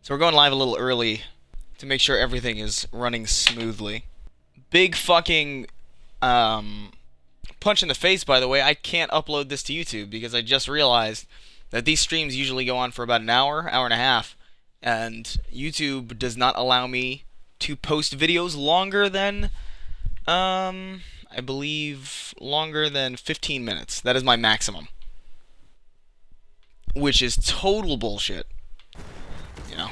So we're going live a little early to make sure everything is running smoothly. Big fucking punch in the face, by the way. I can't upload this to YouTube because I just realized that these streams usually go on for about an hour, hour and a half, and YouTube does not allow me to post videos longer than, I believe, longer than 15 minutes. That is my maximum. Which is total bullshit. You know,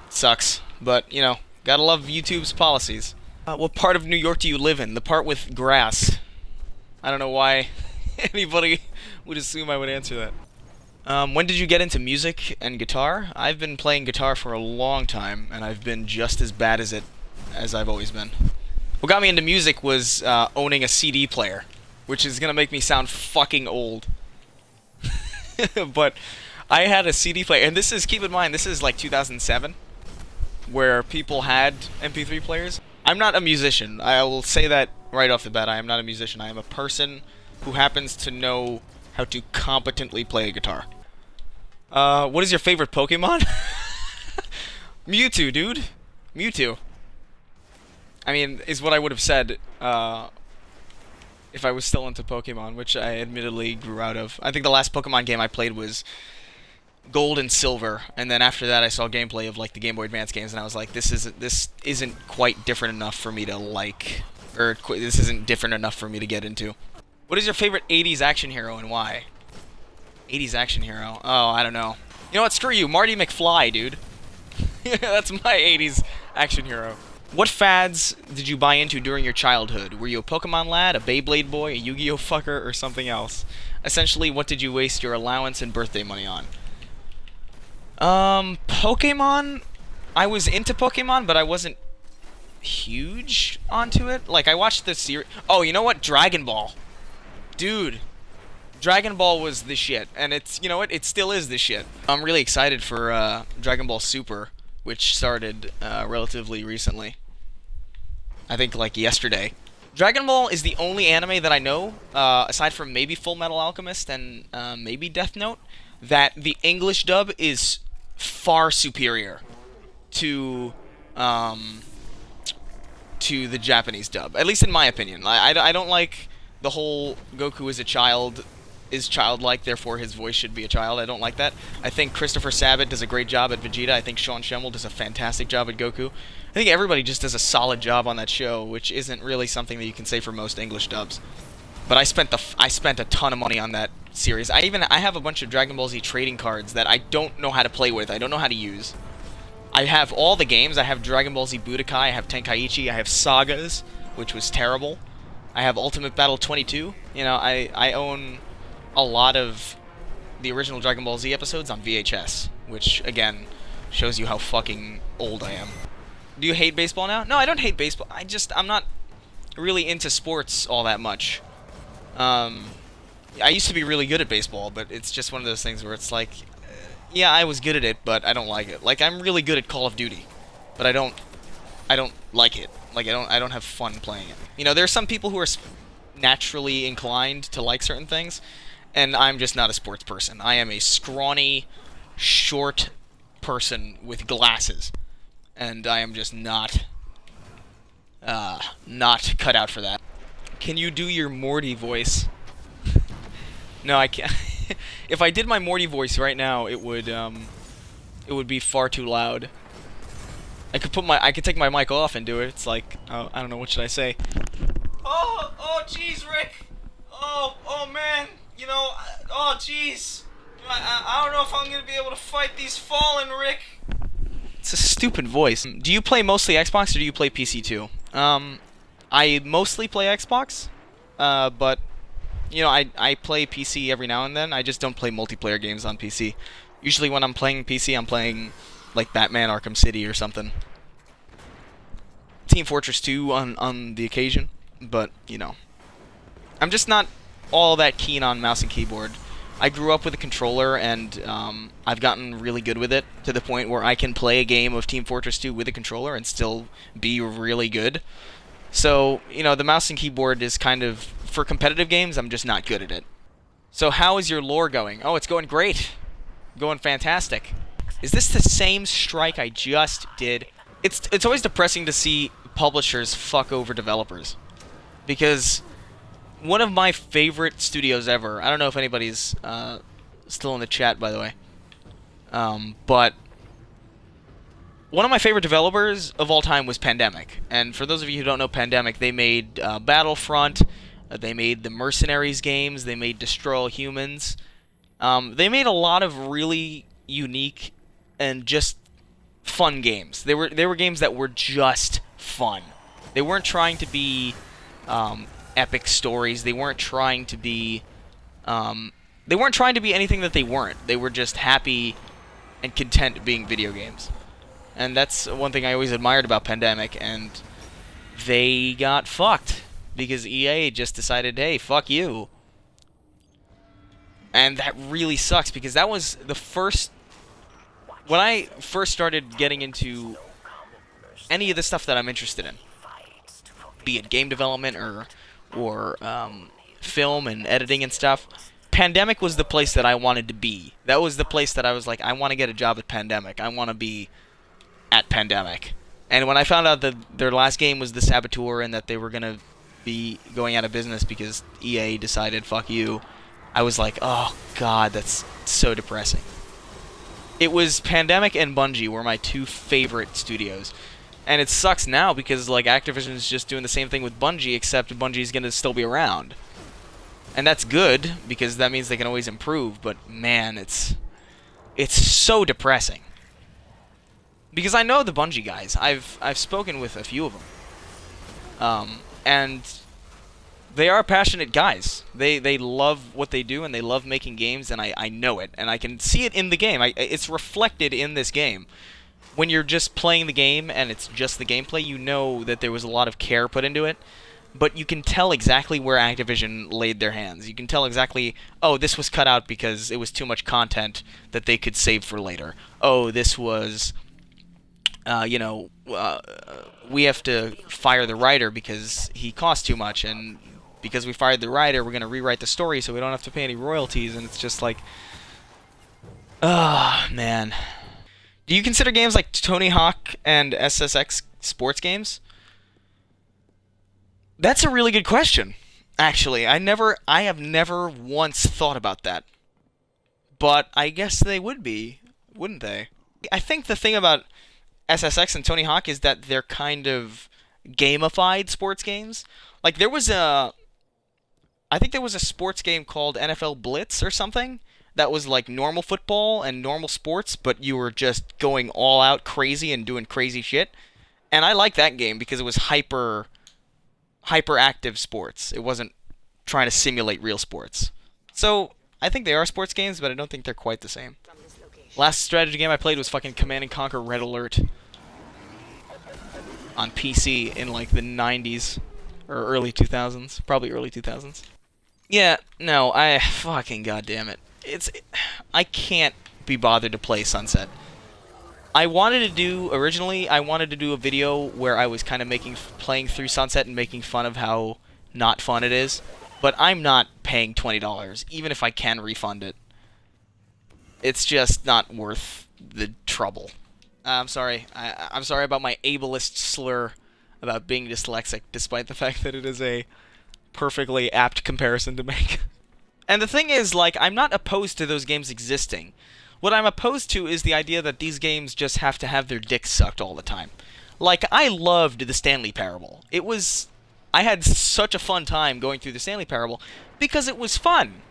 sucks. But, you know, gotta love YouTube's policies. What part of New York do you live in? The part with grass. I don't know why anybody would assume I would answer that. When did you get into music and guitar? I've been playing guitar for a long time, and I've been just as bad as it as I've always been. What got me into music was owning a CD player, which is gonna make me sound fucking old. But I had a CD player, and this is, keep in mind, this is like 2007, where people had MP3 players. I'm not a musician. I will say that right off the bat. I am not a musician. I am a person who happens to know how to competently play a guitar. What is your favorite Pokemon? Mewtwo, dude. Mewtwo. I mean, is what I would have said, if I was still into Pokemon, which I admittedly grew out of. I think the last Pokemon game I played was Gold and Silver, and then after that I saw gameplay of like the Game Boy Advance games, and I was like, this isn't quite different enough for me to like, or this isn't different enough for me to get into. What is your favorite 80s action hero and why? 80s action hero? Oh, I don't know. You know what? Screw you, Marty McFly, dude. That's my 80s action hero. What fads did you buy into during your childhood? Were you a Pokemon lad, a Beyblade boy, a Yu-Gi-Oh fucker, or something else? Essentially, what did you waste your allowance and birthday money on? Pokemon? I was into Pokemon, but I wasn't huge onto it. Like, I watched the series. Oh, you know what? Dragon Ball. Dude. Dragon Ball was the shit. And it's, you know what? It still is the shit. I'm really excited for, Dragon Ball Super, which started, relatively recently. I think, like, yesterday. Dragon Ball is the only anime that I know, aside from maybe Full Metal Alchemist and, maybe Death Note, that the English dub is far superior to the Japanese dub, at least in my opinion. I don't like the whole Goku is a child, is childlike, therefore his voice should be a child. I don't like that. I think Christopher Sabat does a great job at Vegeta. I think Sean Schemmel does a fantastic job at Goku. I think everybody just does a solid job on that show, which isn't really something that you can say for most English dubs. But I spent a ton of money on that series. I have a bunch of Dragon Ball Z trading cards that I don't know how to play with. I don't know how to use. I have all the games. I have Dragon Ball Z Budokai, I have Tenkaichi, I have Sagas, which was terrible. I have Ultimate Battle 22. You know, I own a lot of the original Dragon Ball Z episodes on VHS, which, again, shows you how fucking old I am. Do you hate baseball now? No, I don't hate baseball. I'm not really into sports all that much. I used to be really good at baseball, but it's just one of those things where it's like, yeah, I was good at it, but I don't like it. Like, I'm really good at Call of Duty, but I don't like it. Like, I don't have fun playing it. You know, there are some people who are naturally inclined to like certain things, and I'm just not a sports person. I am a scrawny, short person with glasses, and I am just not cut out for that. Can you do your Morty voice? No, I can't. If I did my Morty voice right now, it would be far too loud. I could take my mic off and do it. It's like, oh, I don't know, what should I say? Oh, jeez, Rick. Oh, man. You know, oh, jeez. I don't know if I'm gonna be able to fight these fallen, Rick. It's a stupid voice. Do you play mostly Xbox or do you play PC too? I mostly play Xbox, but, you know, I play PC every now and then. I just don't play multiplayer games on PC. Usually when I'm playing PC, I'm playing, like, Batman Arkham City or something. Team Fortress 2 on the occasion, but, you know. I'm just not all that keen on mouse and keyboard. I grew up with a controller, and I've gotten really good with it, to the point where I can play a game of Team Fortress 2 with a controller and still be really good. So, you know, the mouse and keyboard is kind of, for competitive games, I'm just not good at it. So how is your lore going? Oh, it's going great. Going fantastic. Is this the same strike I just did? It's always depressing to see publishers fuck over developers. Because one of my favorite studios ever, I don't know if anybody's still in the chat, by the way, but one of my favorite developers of all time was Pandemic. And for those of you who don't know Pandemic, they made Battlefront, they made the Mercenaries games, they made Destroy All Humans. They made a lot of really unique and just fun games. They were games that were just fun. They weren't trying to be epic stories. They weren't trying to be anything that they weren't. They were just happy and content being video games. And that's one thing I always admired about Pandemic, and they got fucked because EA just decided, hey, fuck you. And that really sucks, because that was the first... When I first started getting into any of the stuff that I'm interested in, be it game development or film and editing and stuff, Pandemic was the place that I wanted to be. That was the place that I was like, I want to get a job at Pandemic. I want to be at Pandemic. And when I found out that their last game was The Saboteur and that they were going to be going out of business because EA decided, fuck you, I was like, oh god, that's so depressing. It was Pandemic and Bungie were my two favorite studios. And it sucks now because like Activision's just doing the same thing with Bungie, except Bungie's going to still be around. And that's good because that means they can always improve, but man, it's so depressing. Because I know the Bungie guys. I've spoken with a few of them. And they are passionate guys. They love what they do, and they love making games, and I know it. And I can see it in the game. It's reflected in this game. When you're just playing the game, and it's just the gameplay, you know that there was a lot of care put into it. But you can tell exactly where Activision laid their hands. You can tell exactly, oh, this was cut out because it was too much content that they could save for later. Oh, this was... we have to fire the writer because he cost too much, and because we fired the writer, we're going to rewrite the story so we don't have to pay any royalties, and it's just like... man. Do you consider games like Tony Hawk and SSX sports games? That's a really good question, actually. I have never once thought about that. But I guess they would be, wouldn't they? I think the thing about SSX and Tony Hawk is that they're kind of gamified sports games. Like, I think there was a sports game called NFL Blitz or something that was like normal football and normal sports, but you were just going all out crazy and doing crazy shit. And I like that game because it was hyperactive sports. It wasn't trying to simulate real sports. So, I think they are sports games, but I don't think they're quite the same. Last strategy game I played was fucking Command & Conquer Red Alert on PC in like the 90s or early 2000s, probably early 2000s. Yeah, no, fucking goddamn it. I can't be bothered to play Sunset. Originally I wanted to do a video where I was kind of playing through Sunset and making fun of how not fun it is, but I'm not paying $20, even if I can refund it. It's just not worth the trouble. I'm sorry. I'm sorry about my ableist slur about being dyslexic, despite the fact that it is a perfectly apt comparison to make. And the thing is, like, I'm not opposed to those games existing. What I'm opposed to is the idea that these games just have to have their dicks sucked all the time. Like, I loved the Stanley Parable. I had such a fun time going through the Stanley Parable because it was fun.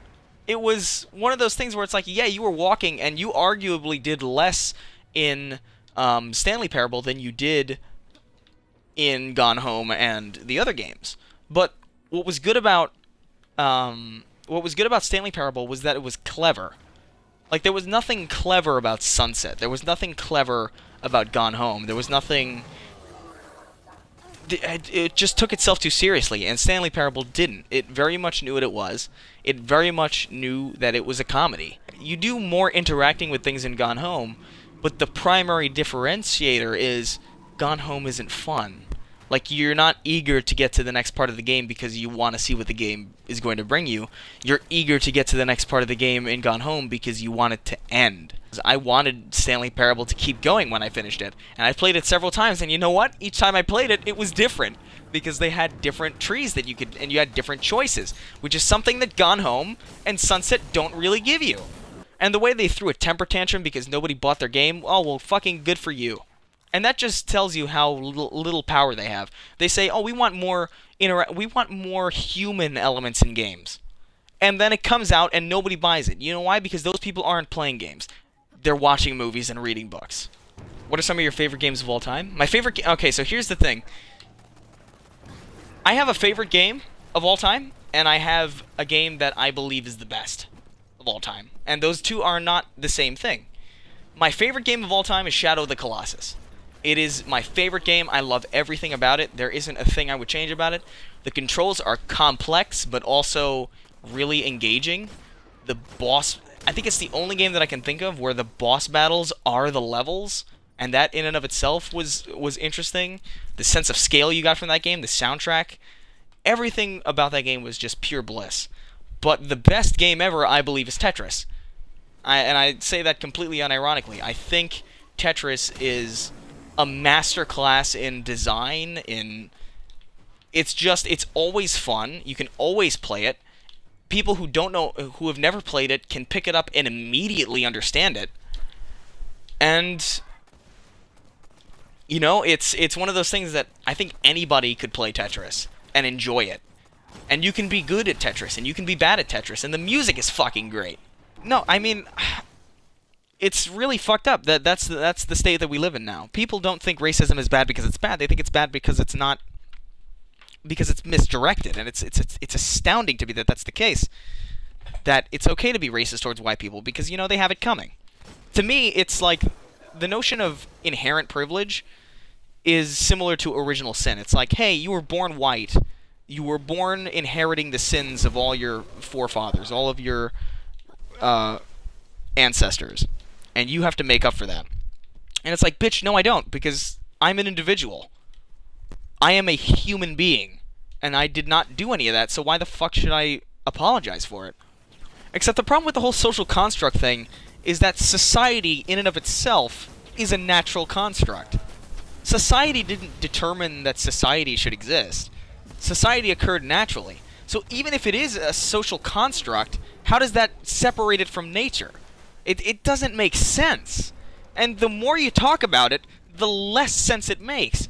It was one of those things where it's like, yeah, you were walking and you arguably did less in Stanley Parable than you did in Gone Home and the other games. But what was good about Stanley Parable was that it was clever. Like, there was nothing clever about Sunset. There was nothing clever about Gone Home. There was nothing... It just took itself too seriously, and Stanley Parable didn't. It very much knew what it was. It very much knew that it was a comedy. You do more interacting with things in Gone Home, but the primary differentiator is Gone Home isn't fun. Like, you're not eager to get to the next part of the game because you want to see what the game is going to bring you. You're eager to get to the next part of the game in Gone Home because you want it to end. I wanted Stanley Parable to keep going when I finished it, and I played it several times, and you know what? Each time I played it, it was different, because they had different trees that you could, and you had different choices, which is something that Gone Home and Sunset don't really give you. And the way they threw a temper tantrum because nobody bought their game, oh, well, fucking good for you. And that just tells you how little power they have. They say, oh, we want more human elements in games. And then it comes out and nobody buys it. You know why? Because those people aren't playing games. They're watching movies and reading books. What are some of your favorite games of all time? My favorite... Okay, so here's the thing. I have a favorite game of all time, and I have a game that I believe is the best of all time. And those two are not the same thing. My favorite game of all time is Shadow of the Colossus. It is my favorite game. I love everything about it. There isn't a thing I would change about it. The controls are complex, but also really engaging. The boss... I think it's the only game that I can think of where the boss battles are the levels, and that in and of itself was interesting. The sense of scale you got from that game, the soundtrack, everything about that game was just pure bliss. But the best game ever, I believe, is Tetris. And I say that completely unironically. I think Tetris is a masterclass in design, it's always fun. You can always play it. People who don't know, who have never played it, can pick it up and immediately understand it. And you know, it's one of those things that I think anybody could play Tetris and enjoy it. And you can be good at Tetris, and you can be bad at Tetris, and the music is fucking great. No, I mean, it's really fucked up. That's the state that we live in now. People don't think racism is bad because it's bad. They think it's bad because it's not, because it's misdirected, and it's astounding to me that that's the case. That it's okay to be racist towards white people because, you know, they have it coming. To me, it's like the notion of inherent privilege is similar to original sin. It's like, hey, you were born white. You were born inheriting the sins of all your forefathers, all of your ancestors, and you have to make up for that. And it's like, bitch, no, I don't, because I'm an individual. I am a human being, and I did not do any of that, so why the fuck should I apologize for it? Except the problem with the whole social construct thing is that society, in and of itself, is a natural construct. Society didn't determine that society should exist. Society occurred naturally. So even if it is a social construct, how does that separate it from nature? It doesn't make sense. And the more you talk about it, the less sense it makes.